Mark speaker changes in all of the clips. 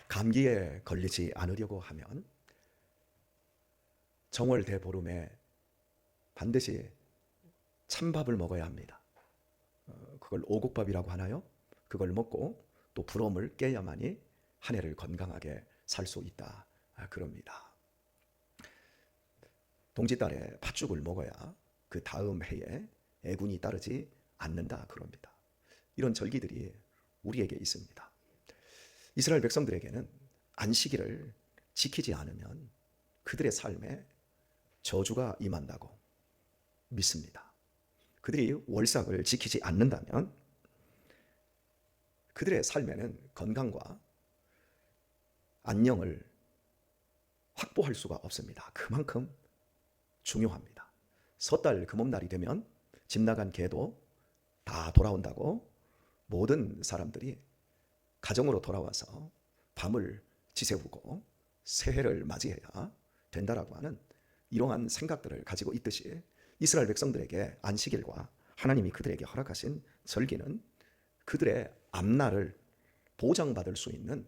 Speaker 1: 감기에 걸리지 않으려고 하면 정월 대보름에 반드시 찬밥을 먹어야 합니다. 그걸 오곡밥이라고 하나요? 그걸 먹고 또 불엄을 깨야만이 한 해를 건강하게 살 수 있다, 그럽니다. 동짓달에 팥죽을 먹어야 그 다음 해에 애군이 따르지 않는다, 그럽니다. 이런 절기들이 우리에게 있습니다. 이스라엘 백성들에게는 안식일을 지키지 않으면 그들의 삶에 저주가 임한다고 믿습니다. 그들이 월삭을 지키지 않는다면 그들의 삶에는 건강과 안녕을 확보할 수가 없습니다. 그만큼 중요합니다. 섣달 금음날이 되면 집 나간 개도 다 돌아온다고 모든 사람들이 가정으로 돌아와서 밤을 지새우고 새해를 맞이해야 된다라고 하는 이러한 생각들을 가지고 있듯이 이스라엘 백성들에게 안식일과 하나님이 그들에게 허락하신 절기는 그들의 앞날을 보장받을 수 있는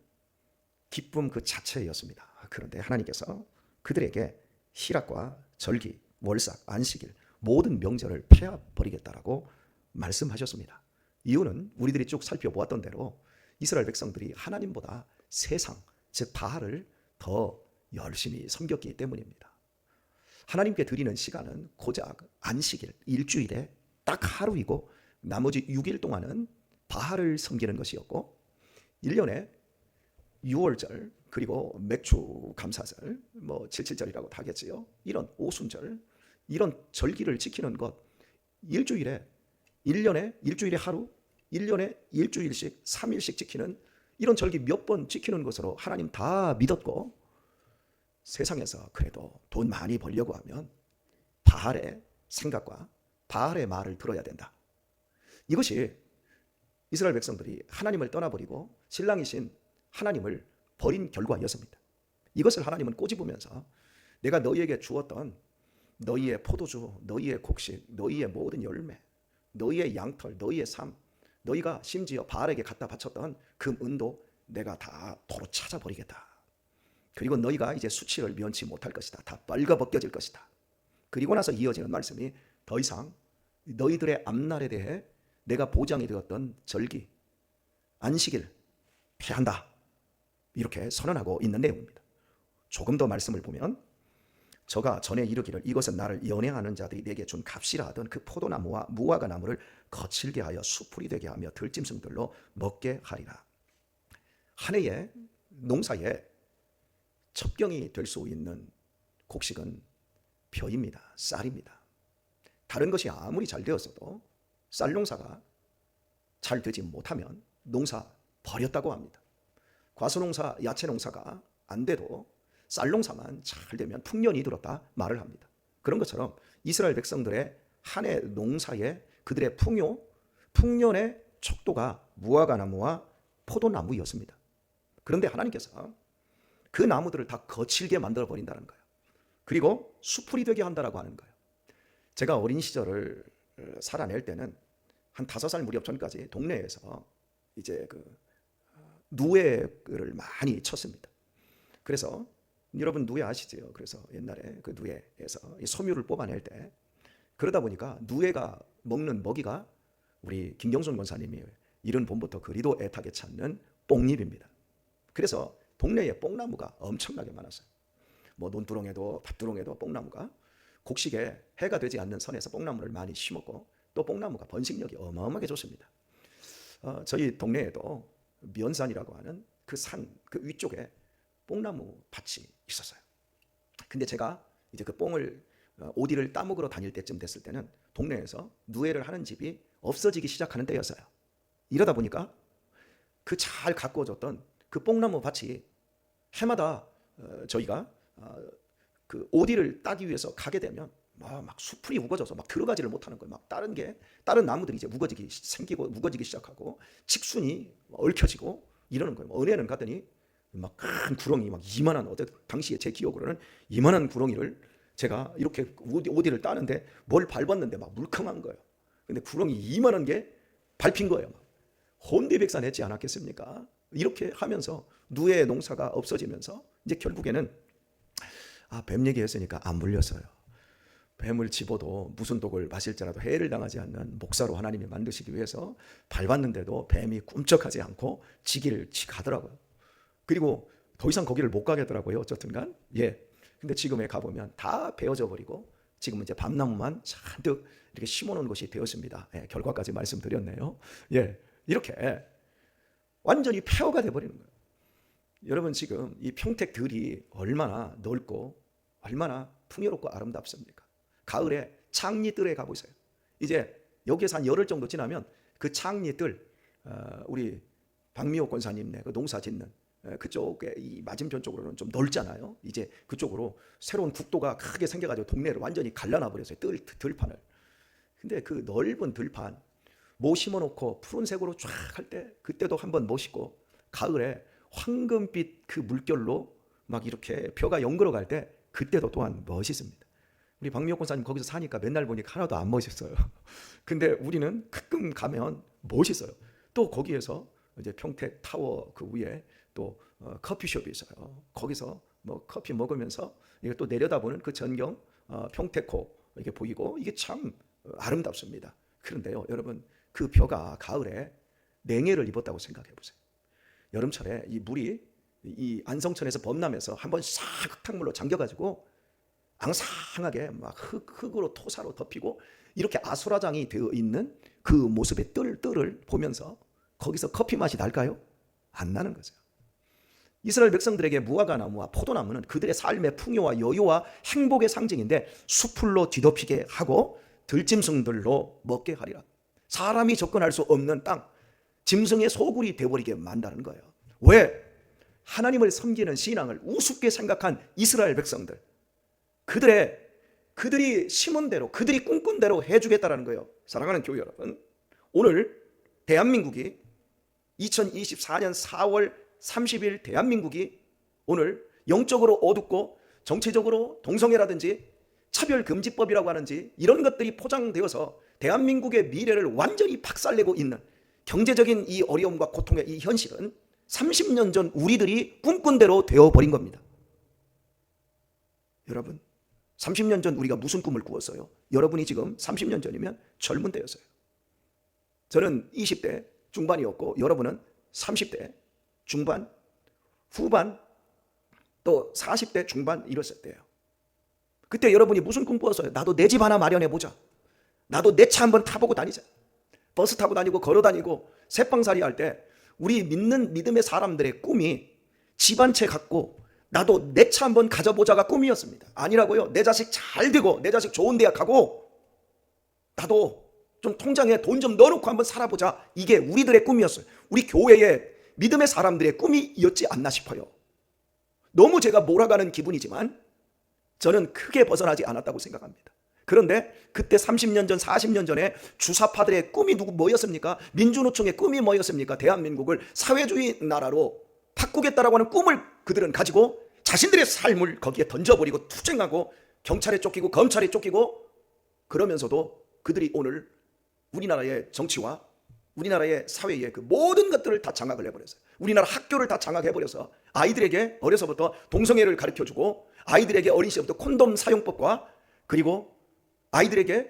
Speaker 1: 기쁨 그 자체였습니다. 그런데 하나님께서 그들에게 희락과 절기, 월삭, 안식일 모든 명절을 폐하버리겠다라고 말씀하셨습니다. 이유는 우리들이 쭉 살펴보았던 대로 이스라엘 백성들이 하나님보다 세상, 즉 바알을 더 열심히 섬겼기 때문입니다. 하나님께 드리는 시간은 고작 안식일, 일주일에 딱 하루이고 나머지 6일 동안은 바알을 섬기는 것이었고 1년에 6월절 그리고 맥주 감사절, 77절이라고 하겠지요. 이런 오순절, 이런 절기를 지키는 것 1년에 일주일에 하루, 1년에 일주일씩 3일씩 지키는 이런 절기 몇 번 지키는 것으로 하나님 다 믿었고 세상에서 그래도 돈 많이 벌려고 하면 바알의 생각과 바알의 말을 들어야 된다. 이것이 이스라엘 백성들이 하나님을 떠나버리고 신랑이신 하나님을 버린 결과였습니다. 이것을 하나님은 꼬집으면서 내가 너희에게 주었던 너희의 포도주, 너희의 곡식, 너희의 모든 열매, 너희의 양털, 너희의 삶, 너희가 심지어 바알에게 갖다 바쳤던 금, 은도 내가 다 도로 찾아버리겠다. 그리고 너희가 이제 수치를 면치 못할 것이다. 다 빨가벗겨질 것이다. 그리고 나서 이어지는 말씀이 더 이상 너희들의 앞날에 대해 내가 보장이 되었던 절기, 안식일 폐한다. 이렇게 선언하고 있는 내용입니다. 조금 더 말씀을 보면 저가 전에 이르기를 이것은 나를 연애하는 자들이 내게 준 값이라 하던 그 포도나무와 무화과 나무를 거칠게 하여 수풀이 되게 하며 들짐승들로 먹게 하리라. 한 해의 농사에 첩경이 될 수 있는 곡식은 벼입니다. 쌀입니다. 다른 것이 아무리 잘 되었어도 쌀 농사가 잘 되지 못하면 농사 버렸다고 합니다. 과수농사, 야채농사가 안 돼도 쌀 농사만 잘 되면 풍년이 들었다 말을 합니다. 그런 것처럼 이스라엘 백성들의 한 해 농사에 그들의 풍년의 척도가 무화과 나무와 포도나무였습니다. 그런데 하나님께서 그 나무들을 다 거칠게 만들어 버린다는 거예요. 그리고 수풀이 되게 한다라고 하는 거예요. 제가 어린 시절을 살아낼 때는 한 5살 무렵 전까지 동네에서 이제 누에를 많이 쳤습니다. 그래서 여러분 누에 아시죠? 그래서 옛날에 그 누에에서 소묘를 뽑아낼 때 그러다 보니까 누에가 먹는 먹이가 우리 김경순 권사님이 이른 봄부터 그리도 애타게 찾는 뽕잎입니다. 그래서 동네에 뽕나무가 엄청나게 많았어요. 논두렁에도 밭두렁에도 뽕나무가 곡식에 해가 되지 않는 선에서 뽕나무를 많이 심었고 또 뽕나무가 번식력이 어마어마하게 좋습니다. 저희 동네에도 면산이라고 하는 그 산 그 위쪽에 뽕나무 밭이 있었어요. 근데 제가 이제 그 뽕을 오디를 따먹으러 다닐 때쯤 됐을 때는 동네에서 누에를 하는 집이 없어지기 시작하는 때였어요. 이러다 보니까 그 잘 가꾸어졌던 그 뽕나무 밭이 해마다 저희가 그 오디를 따기 위해서 가게 되면 막 수풀이 우거져서 막 들어가지를 못하는 거예요. 막 다른 나무들이 이제 우거지기 시작하고 직순이 얽혀지고 이러는 거예요. 은혜는 갔더니 막 큰 구렁이 막 이만한 당시에 제 기억으로는 이만한 구렁이를 제가 이렇게 오디를 따는데 뭘 밟았는데 막 물컹한 거예요. 근데 구렁이 이만한 게 밟힌 거예요. 막 혼비백산했지 않았겠습니까? 이렇게 하면서 누에 농사가 없어지면서 이제 결국에는 뱀 얘기했으니까 안 물렸어요. 뱀을 집어도 무슨 독을 마실지라도 해를 당하지 않는 목사로 하나님이 만드시기 위해서 밟았는데도 뱀이 꿈쩍하지 않고 지기를 가더라고요. 그리고 더 이상 거기를 못 가겠더라고요. 어쨌든간 근데 지금에 가보면 다 베어져 버리고 지금은 이제 밤나무만 잔뜩 이렇게 심어놓은 것이 되었습니다. 결과까지 말씀드렸네요. 이렇게 완전히 폐허가 돼버리는 거예요. 여러분, 지금 이 평택들이 얼마나 넓고 얼마나 풍요롭고 아름답습니까? 가을에 창리뜰에 가보세요. 이제 여기에서 한 열흘 정도 지나면 그 창리뜰, 우리 박미호 권사님네 그 농사 짓는 그쪽에 이 맞은편 쪽으로는 좀 넓잖아요. 이제 그쪽으로 새로운 국도가 크게 생겨가지고 동네를 완전히 갈라놔 버렸어요. 들판을. 근데 그 넓은 들판 모 심어놓고 푸른색으로 쫙 할 때 그때도 한번 멋있고, 가을에 황금빛 그 물결로 막 이렇게 벼가 연걸어 갈 때 그때도 또한 멋있습니다. 우리 박미호 권사님 거기서 사니까 맨날 보니까 하나도 안 멋있어요. 근데 우리는 가끔 가면 멋있어요. 또 거기에서 이제 평택 타워 그 위에 또 커피숍이 있어요. 거기서 뭐 커피 먹으면서 이게 또 내려다보는 그 전경 평택호 이게 보이고 이게 참 아름답습니다. 그런데요, 여러분, 그 벼가 가을에 냉해를 입었다고 생각해 보세요. 여름철에 이 물이 이 안성천에서 범람해서 한번 싹 흙탕물로 잠겨가지고 앙상하게 막 흙으로 토사로 덮이고 이렇게 아수라장이 되어 있는 그 모습의 뜰을 보면서 거기서 커피 맛이 날까요? 안 나는 거죠. 이스라엘 백성들에게 무화과 나무와 포도나무는 그들의 삶의 풍요와 여유와 행복의 상징인데 수풀로 뒤덮이게 하고 들짐승들로 먹게 하리라. 사람이 접근할 수 없는 땅, 짐승의 소굴이 되어버리게 만드는 거예요. 왜? 하나님을 섬기는 신앙을 우습게 생각한 이스라엘 백성들, 그들이 심은 대로, 그들이 꿈꾼 대로 해주겠다라는 거예요. 사랑하는 교회 여러분, 오늘 대한민국이 2024년 4월 30일 대한민국이 오늘 영적으로 어둡고 정치적으로 동성애라든지 차별금지법이라고 하는지 이런 것들이 포장되어서 대한민국의 미래를 완전히 박살내고 있는 경제적인 이 어려움과 고통의 이 현실은 30년 전 우리들이 꿈꾼 대로 되어버린 겁니다. 여러분, 30년 전 우리가 무슨 꿈을 꾸었어요? 여러분이 지금 30년 전이면 젊은 때였어요. 저는 20대 중반이었고 여러분은 30대 중반, 후반, 또 40대 중반 이랬을 때예요. 그때 여러분이 무슨 꿈 꾸었어요? 나도 내 집 하나 마련해보자. 나도 내 차 한번 타보고 다니자. 버스 타고 다니고 걸어 다니고 새빵살이 할 때 우리 믿는 믿음의 사람들의 꿈이 집 한 채 갖고 나도 내 차 한번 가져보자가 꿈이었습니다. 아니라고요. 내 자식 잘 되고 내 자식 좋은 대학 가고 나도 좀 통장에 돈 좀 넣어놓고 한번 살아보자. 이게 우리들의 꿈이었어요. 우리 교회의 믿음의 사람들의 꿈이었지 않나 싶어요. 너무 제가 몰아가는 기분이지만 저는 크게 벗어나지 않았다고 생각합니다. 그런데 그때 30년 전, 40년 전에 주사파들의 꿈이 뭐였습니까? 민주노총의 꿈이 뭐였습니까? 대한민국을 사회주의 나라로 바꾸겠다라고 하는 꿈을 그들은 가지고 자신들의 삶을 거기에 던져버리고 투쟁하고 경찰에 쫓기고 검찰에 쫓기고, 그러면서도 그들이 오늘 우리나라의 정치와 우리나라의 사회의 그 모든 것들을 다 장악을 해버렸어요. 우리나라 학교를 다 장악해버려서 아이들에게 어려서부터 동성애를 가르쳐주고 아이들에게 어린 시절부터 콘돔 사용법과 그리고 아이들에게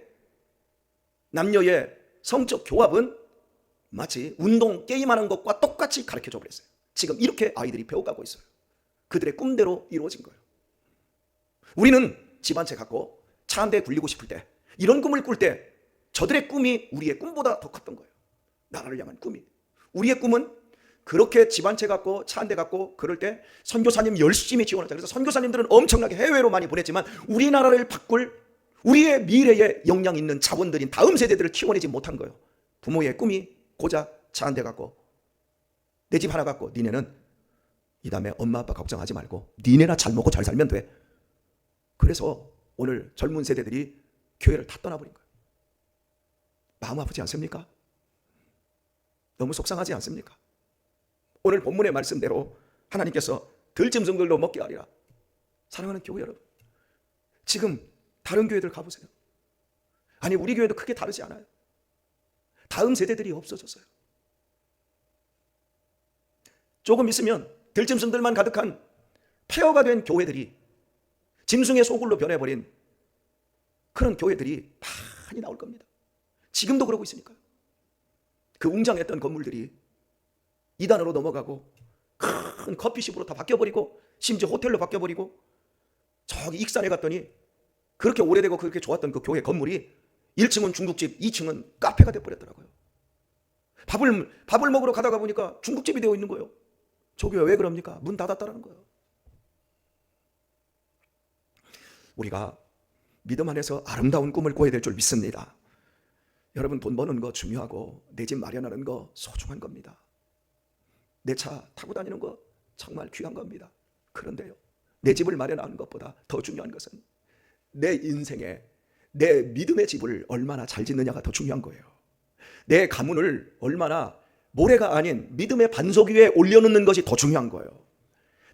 Speaker 1: 남녀의 성적 교합은 마치 운동, 게임하는 것과 똑같이 가르쳐줘 버렸어요. 지금 이렇게 아이들이 배워가고 있어요. 그들의 꿈대로 이루어진 거예요. 우리는 집 한 채 갖고 차 한 대 굴리고 싶을 때, 이런 꿈을 꿀 때 저들의 꿈이 우리의 꿈보다 더 컸던 거예요. 나라를 향한 꿈이. 우리의 꿈은 그렇게 집 한 채 갖고 차 한 대 갖고 그럴 때 선교사님 열심히 지원하자. 그래서 선교사님들은 엄청나게 해외로 많이 보냈지만 우리나라를 바꿀 우리의 미래에 영향 있는 자본들인 다음 세대들을 키워내지 못한 거예요. 부모의 꿈이 고작 차 한 대 갖고 내 집 하나 갖고 니네는 이 다음에 엄마 아빠 걱정하지 말고 니네나 잘 먹고 잘 살면 돼. 그래서 오늘 젊은 세대들이 교회를 다 떠나버린 거예요. 마음 아프지 않습니까? 너무 속상하지 않습니까? 오늘 본문의 말씀대로 하나님께서 들짐승들로 먹게 하리라. 사랑하는 교회 여러분, 지금 다른 교회들 가보세요. 아니, 우리 교회도 크게 다르지 않아요. 다음 세대들이 없어졌어요. 조금 있으면 들짐승들만 가득한 폐허가 된 교회들이, 짐승의 소굴로 변해버린 그런 교회들이 많이 나올 겁니다. 지금도 그러고 있으니까요. 그 웅장했던 건물들이 이단으로 넘어가고 큰 커피숍으로 다 바뀌어버리고, 심지어 호텔로 바뀌어버리고, 저기 익산에 갔더니 그렇게 오래되고 그렇게 좋았던 그 교회 건물이 1층은 중국집, 2층은 카페가 돼버렸더라고요. 밥을 먹으러 가다가 보니까 중국집이 되어 있는 거예요. 저기요, 왜 그럽니까? 문 닫았다라는 거예요. 우리가 믿음 안에서 아름다운 꿈을 꿔야 될 줄 믿습니다. 여러분, 돈 버는 거 중요하고 내 집 마련하는 거 소중한 겁니다. 내 차 타고 다니는 거 정말 귀한 겁니다. 그런데요, 내 집을 마련하는 것보다 더 중요한 것은 내 인생에 내 믿음의 집을 얼마나 잘 짓느냐가 더 중요한 거예요. 내 가문을 얼마나 모래가 아닌 믿음의 반석 위에 올려놓는 것이 더 중요한 거예요.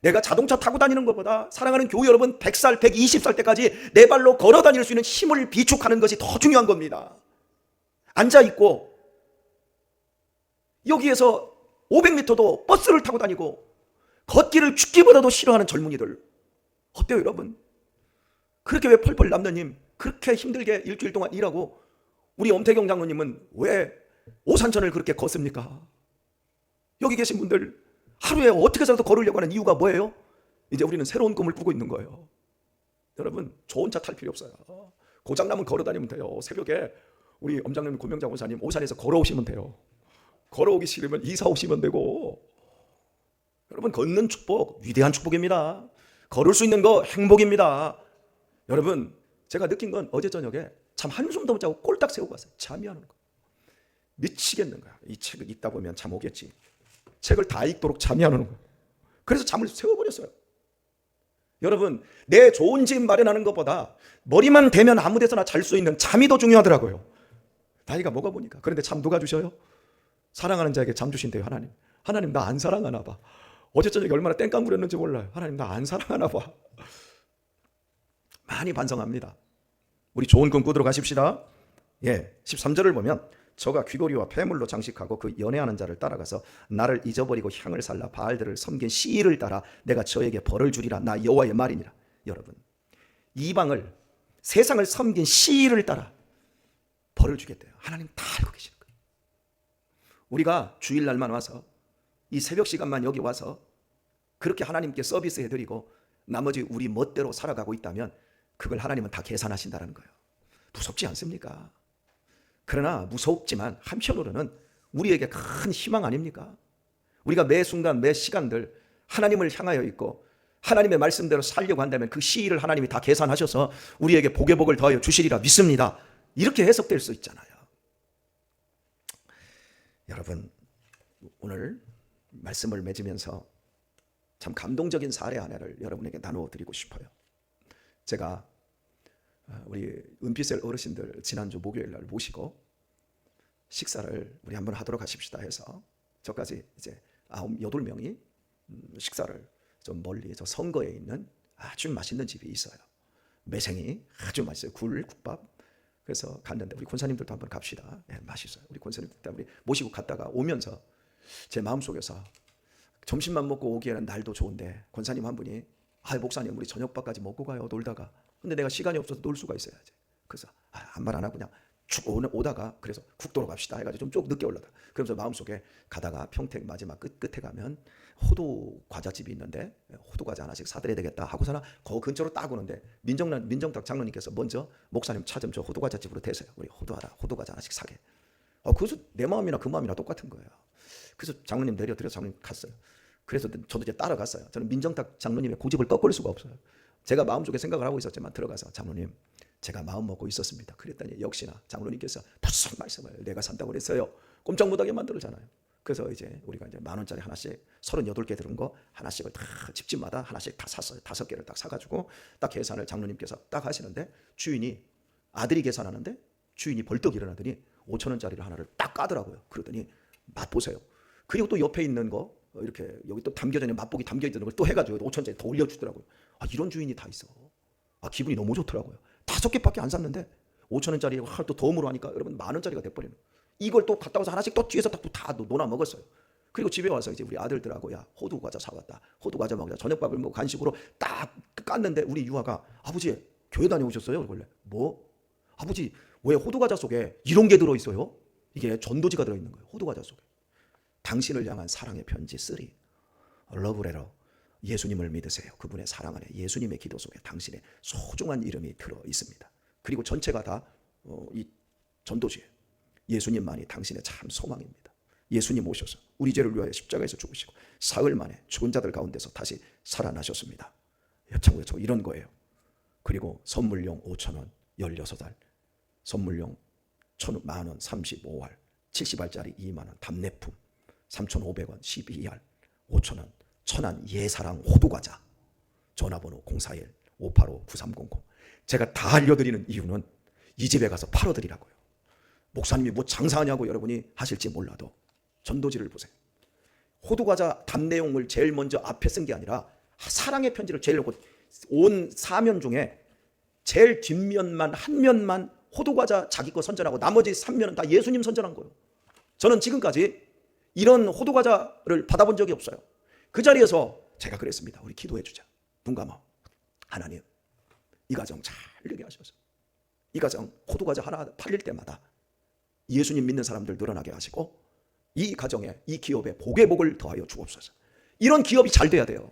Speaker 1: 내가 자동차 타고 다니는 것보다 사랑하는 교회 여러분 100살, 120살 때까지 내 발로 걸어 다닐 수 있는 힘을 비축하는 것이 더 중요한 겁니다. 앉아있고 여기에서 500m도 버스를 타고 다니고 걷기를 죽기보다도 싫어하는 젊은이들 어때요 여러분? 그렇게 왜 펄펄 남느님 그렇게 힘들게 일주일 동안 일하고 우리 엄태경 장로님은 왜 오산천을 그렇게 걷습니까? 여기 계신 분들 하루에 어떻게 해서라도 걸으려고 하는 이유가 뭐예요? 이제 우리는 새로운 꿈을 꾸고 있는 거예요. 여러분, 좋은 차 탈 필요 없어요. 고장나면 걸어 다니면 돼요. 새벽에 우리 엄장로님, 고명장 오사님 오산에서 걸어오시면 돼요. 걸어오기 싫으면 이사 오시면 되고. 여러분, 걷는 축복 위대한 축복입니다. 걸을 수 있는 거 행복입니다. 여러분, 제가 느낀 건 어제 저녁에 참 한숨도 못 자고 꼴딱 세우고 왔어요. 잠이 안 오는 거. 미치겠는 거야. 이 책을 읽다 보면 잠 오겠지. 책을 다 읽도록 잠이 안 오는 거야. 그래서 잠을 세워버렸어요. 여러분, 내 좋은 집 마련하는 것보다 머리만 대면 아무 데서나 잘 수 있는 잠이 더 중요하더라고요. 나이가 먹어보니까. 그런데 잠 누가 주셔요? 사랑하는 자에게 잠 주신대요. 하나님. 하나님 나 안 사랑하나 봐. 어제 저녁에 얼마나 땡깡 부렸는지 몰라요. 하나님 나 안 사랑하나 봐. 많이 반성합니다. 우리 좋은 꿈 꾸도록 하십시다. 13절을 보면 저가 귀고리와 폐물로 장식하고 그 연애하는 자를 따라가서 나를 잊어버리고 향을 살라 바알들을 섬긴 시일을 따라 내가 저에게 벌을 주리라. 나 여호와의 말이니라. 여러분, 이방을 세상을 섬긴 시일을 따라 벌을 주겠대요. 하나님 다 알고 계시는 거예요. 우리가 주일날만 와서 이 새벽 시간만 여기 와서 그렇게 하나님께 서비스 해드리고 나머지 우리 멋대로 살아가고 있다면 그걸 하나님은 다 계산하신다는 거예요. 무섭지 않습니까? 그러나 무섭지만 한편으로는 우리에게 큰 희망 아닙니까? 우리가 매 순간 매 시간들 하나님을 향하여 있고 하나님의 말씀대로 살려고 한다면 그 시일을 하나님이 다 계산하셔서 우리에게 복의 복을 더하여 주시리라 믿습니다. 이렇게 해석될 수 있잖아요. 여러분, 오늘 말씀을 맺으면서 참 감동적인 사례 하나를 여러분에게 나누어 드리고 싶어요. 제가 우리 은피셀 어르신들 지난주 목요일 날 모시고 식사를 우리 한번 하도록 하십시다 해서 저까지 이제 8명이 식사를 좀 멀리 저 선거에 있는 아주 맛있는 집이 있어요. 매생이 아주 맛있어요. 굴, 국밥. 그래서 갔는데 우리 권사님들도 한번 갑시다. 맛있어요. 우리 권사님들 우리 모시고 갔다가 오면서 제 마음속에서 점심만 먹고 오기에는 날도 좋은데 권사님 한 분이 목사님 우리 저녁밥까지 먹고 가요 놀다가. 근데 내가 시간이 없어서 놀 수가 있어야지. 그래서 한 말 안 하고 그냥 쭉 오다가 그래서 국도로 갑시다 해가지고 좀 늦게 올라가. 그러면서 마음속에 가다가 평택 마지막 끝에 가면 호두 과자집이 있는데 호두 과자 하나씩 사드려야 되겠다 하고서는 그 근처로 딱 오는데 민정탁 장로님께서 먼저 목사님 차 좀 저 호두 과자집으로 대세요. 우리 호두 과자 하나씩 사게. 그래서 내 마음이나 그 마음이나 똑같은 거예요. 그래서 장로님 내려드려서 장로님 갔어요. 그래서 저도 이제 따라갔어요. 저는 민정탁 장로님의 고집을 꺾을 수가 없어요. 제가 마음속에 생각을 하고 있었지만 들어가서 장로님 제가 마음 먹고 있었습니다. 그랬더니 역시나 장로님께서 무슨 말씀을 내가 산다고 그랬어요. 꼼짝 못하게 만들잖아요. 그래서 이제 우리가 이제 10,000원짜리 하나씩 38개 들은 거 하나씩을 다 집집마다 하나씩 다 샀어요. 5개를 딱 사가지고 딱 계산을 장로님께서 딱 하시는데 주인이 아들이 계산하는데 주인이 벌떡 일어나더니 5,000원짜리를 하나를 딱 까더라고요. 그러더니 맛보세요. 그리고 또 옆에 있는 거 이렇게 여기 또 담겨져 있는 맛보기 담겨 있는 걸 또 해가지고 5,000원짜리 더 올려주더라고요. 이런 주인이 다 있어. 기분이 너무 좋더라고요. 5개밖에 안 샀는데 5,000원짜리 또 덤으로 하니까 여러분 10,000원짜리가 돼버리는. 이걸 또 갔다 와서 하나씩 또 뒤에서 다 논아 먹었어요. 그리고 집에 와서 이제 우리 아들들하고 야 호두 과자 사왔다. 호두 과자 먹자. 저녁밥을 뭐 간식으로 딱 깠는데 우리 유아가 아버지 교회 다녀오셨어요? 그러길래 뭐? 아버지 왜 호두 과자 속에 이런 게 들어있어요? 이게 전도지가 들어있는 거예요. 호두 과자 속에. 당신을 향한 사랑의 편지 3. 러브레터. 예수님을 믿으세요. 그분의 사랑 안에 예수님의 기도 속에 당신의 소중한 이름이 들어 있습니다. 그리고 전체가 다 이 전도지예요. 예수님만이 당신의 참 소망입니다. 예수님 오셔서 우리 죄를 위하여 십자가에서 죽으시고 사흘 만에 죽은 자들 가운데서 다시 살아나셨습니다. 참고로 이런 거예요. 그리고 선물용 5,000원 16알, 선물용 10,000원 35알, 70알짜리 2만원, 답례품 3,500원 12알, 5,000원, 천안 예사랑 호두과자, 전화번호 041-585-9300. 제가 다 알려드리는 이유는 이 집에 가서 팔아드리라고요. 목사님이 뭐 장사하냐고 여러분이 하실지 몰라도 전도지를 보세요. 호두과자 답내용을 제일 먼저 앞에 쓴 게 아니라 사랑의 편지를 제일 놓고 온 사면 중에 제일 뒷면만 한 면만 호두과자 자기 거 선전하고 나머지 3면은 다 예수님 선전한 거예요. 저는 지금까지 이런 호두과자를 받아본 적이 없어요. 그 자리에서 제가 그랬습니다. 우리 기도해 주자. 눈 감아. 하나님 이 가정 잘 되게 하셔서 이 가정 호두과자 하나 팔릴 때마다 예수님 믿는 사람들 늘어나게 하시고 이 가정에 이 기업에 복의 복을 더하여 주옵소서. 이런 기업이 잘 돼야 돼요.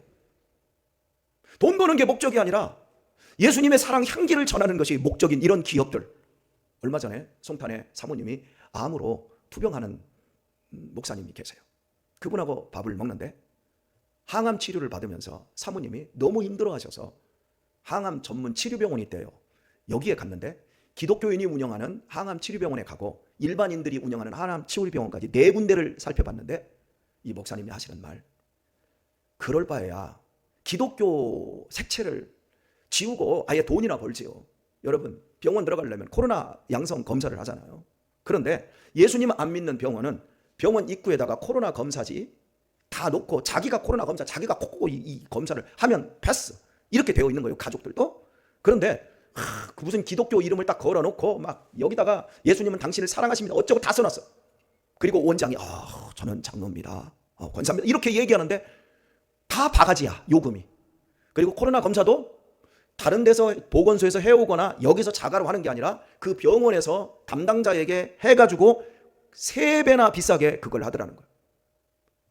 Speaker 1: 돈 버는 게 목적이 아니라 예수님의 사랑 향기를 전하는 것이 목적인 이런 기업들. 얼마 전에 송탄에 사모님이 암으로 투병하는 목사님이 계세요. 그분하고 밥을 먹는데 항암 치료를 받으면서 사모님이 너무 힘들어하셔서 항암 전문 치료병원이 있대요. 여기에 갔는데 기독교인이 운영하는 항암 치료병원에 가고 일반인들이 운영하는 항암 치료병원까지 4군데를 살펴봤는데 이 목사님이 하시는 말, 그럴 바에야 기독교 색채를 지우고 아예 돈이나 벌지요. 여러분 병원 들어가려면 코로나 양성 검사를 하잖아요. 그런데 예수님 안 믿는 병원은 병원 입구에다가 코로나 검사지 다 놓고 자기가 코로나 검사 자기가 콕콕 이 검사를 하면 패스 이렇게 되어 있는 거예요. 가족들도. 그런데 그 무슨 기독교 이름을 딱 걸어놓고 막 여기다가 예수님은 당신을 사랑하십니다 어쩌고 다 써놨어. 그리고 원장이 저는 장로입니다, 권사입니다 이렇게 얘기하는데 다 바가지야 요금이. 그리고 코로나 검사도 다른 데서 보건소에서 해오거나 여기서 자가로 하는 게 아니라 그 병원에서 담당자에게 해가지고 3배나 비싸게 그걸 하더라는 거예요.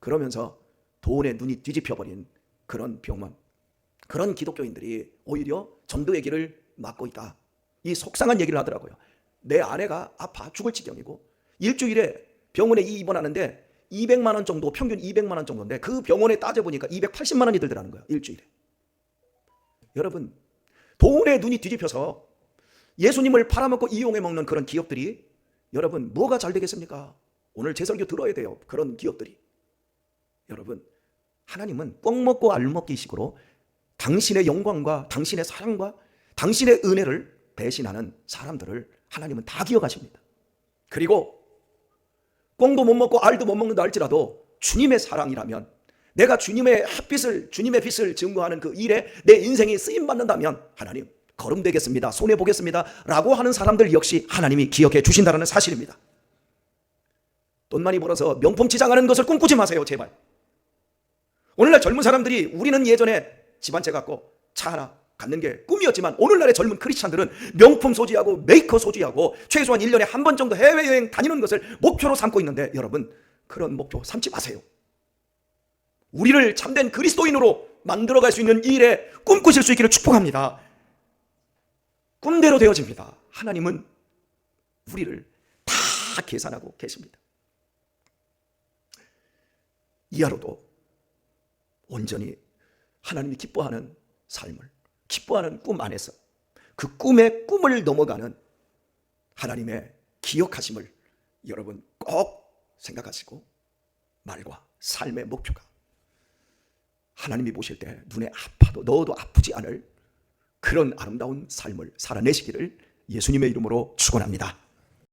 Speaker 1: 그러면서 돈에 눈이 뒤집혀버린 그런 병원, 그런 기독교인들이 오히려 전도의 길을 막고 있다. 이 속상한 얘기를 하더라고요. 내 아내가 아파 죽을 지경이고 일주일에 병원에 입원하는데 200만 원 정도, 평균 200만 원 정도인데 그 병원에 따져보니까 280만 원이 들더라는 거예요. 일주일에. 여러분 돈에 눈이 뒤집혀서 예수님을 팔아먹고 이용해 먹는 그런 기업들이 여러분 뭐가 잘 되겠습니까? 오늘 제 설교 들어야 돼요. 그런 기업들이. 여러분 하나님은 떡 먹고 알 먹기 식으로 당신의 영광과 당신의 사랑과 당신의 은혜를 배신하는 사람들을 하나님은 다 기억하십니다. 그리고 꽁도 못 먹고 알도 못 먹는다 할지라도 주님의 사랑이라면 내가 주님의 햇빛을 주님의 빛을 증거하는 그 일에 내 인생이 쓰임받는다면 하나님 거름되겠습니다, 손해보겠습니다 라고 하는 사람들 역시 하나님이 기억해 주신다는 사실입니다. 돈 많이 벌어서 명품 치장하는 것을 꿈꾸지 마세요. 제발. 오늘날 젊은 사람들이 우리는 예전에 집안채 갖고 차 하나 갖는 게 꿈이었지만 오늘날의 젊은 크리스찬들은 명품 소지하고 메이커 소지하고 최소한 1년에 한 번 정도 해외여행 다니는 것을 목표로 삼고 있는데 여러분 그런 목표 삼지 마세요. 우리를 참된 그리스도인으로 만들어갈 수 있는 이 일에 꿈꾸실 수 있기를 축복합니다. 꿈대로 되어집니다. 하나님은 우리를 다 계산하고 계십니다. 이하로도 온전히 하나님이 기뻐하는 삶을, 기뻐하는 꿈 안에서 그 꿈의 꿈을 넘어가는 하나님의 기억하심을 여러분 꼭 생각하시고 말과 삶의 목표가 하나님이 보실 때 눈에 아파도 너도 아프지 않을 그런 아름다운 삶을 살아내시기를 예수님의 이름으로 축원합니다.